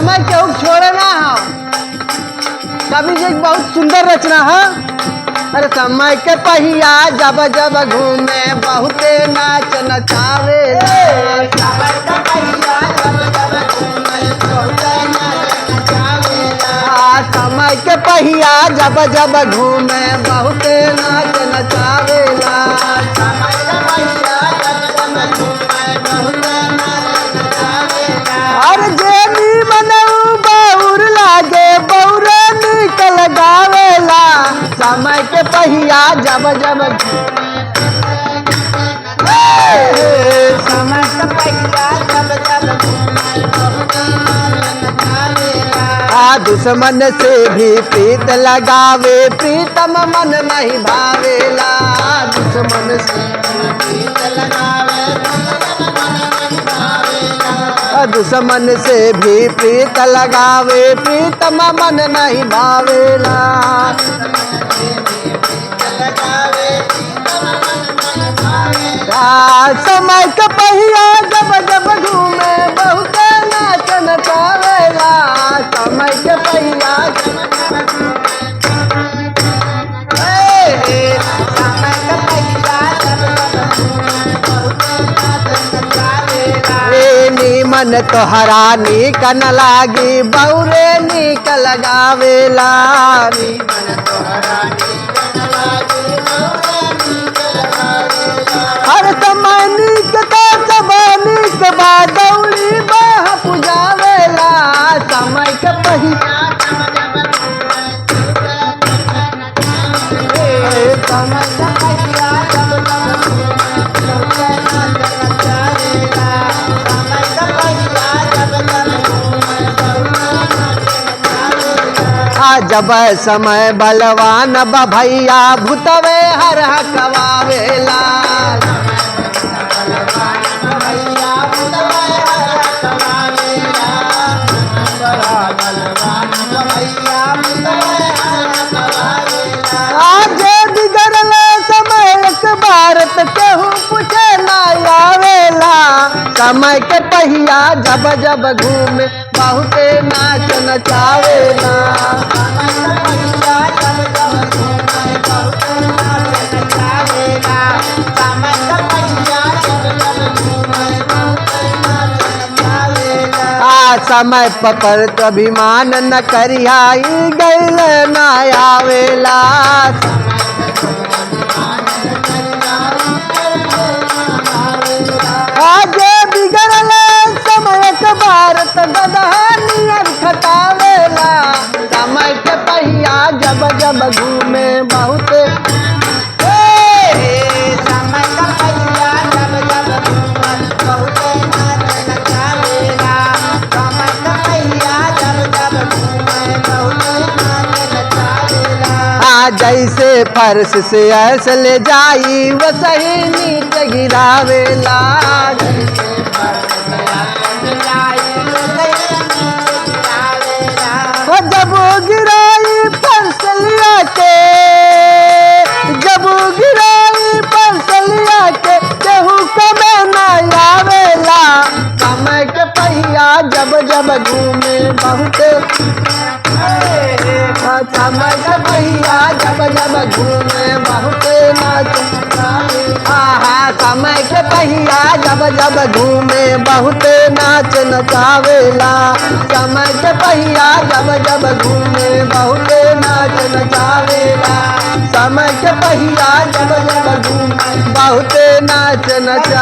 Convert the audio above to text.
समय केहू छोड़े ना हो। कवि जी बहुत सुंदर रचना है। अरे समय के पहिया जब जब घूमे बहुते नाच नचावे। समय के पहिया जब जब घूमे बहुते नाच नचावे। समय के पहिया जब जब घूमे बहुते नाच नचावेला। समय के पहिया जब जब घूमे बहुते नाच नचावेला। अरे जेनी मनऊ बहुर लागे बहुरे निकल गावेला। समय के पहिया जब जब समय के पहिया जब जब दुश्मन से भी प्रीत लगावे प्रीतम मन नहीं भावेला। दुश्मन से भी प्रीत लगावे दुश्मन से भी प्रीत लगावे प्रीतम मन नहीं भावेला। समय के पहिया जब जब घूमे बहुते नाच नचावेला। समय के पहिया मन तोहरा नीक न लागी बहुरे नीक लगावेला। हर समय नीक तो सब नीक बा दौड़ी बाह पुजावेला। समय के पहिया जब समय बलवान भैया भूतवे हर हकवावेला। आज बिगड़ल समय एक भारत केहू पूछे ना आवेला। समय के पहिया जब जब घूमे बहुते नाच नचावेला। समय पर तो अभिमान न करियाई गैल न आवेला। आज बिगड़ल समय के भारत गदहानियर खटावेला। समय के पहिया जब जब घूमे बहुते समय का पहिया जब जब घूमे बहुते नाच नचावेला। समय का पहिया जब जब घूमे बहुते नाच नचावेला। जैसे फर्श से ऐसे ले जाई वो सही नीचे गिरावेला। जब गिराई फसलिया के जब गिराई फसलिया के केहू कमे न आवेला। समय के पहिया जब जब घूमे बहुते समय के पहिया जब जब घूमे बहुते नाच समय के पहिया जब जब घूमे बहुते नाच नचावेला। समय के पहिया जब जब घूमे बहुते नाच नचावेला। समय के पहिया जब जब घूमे बहुते नाच नचावेला।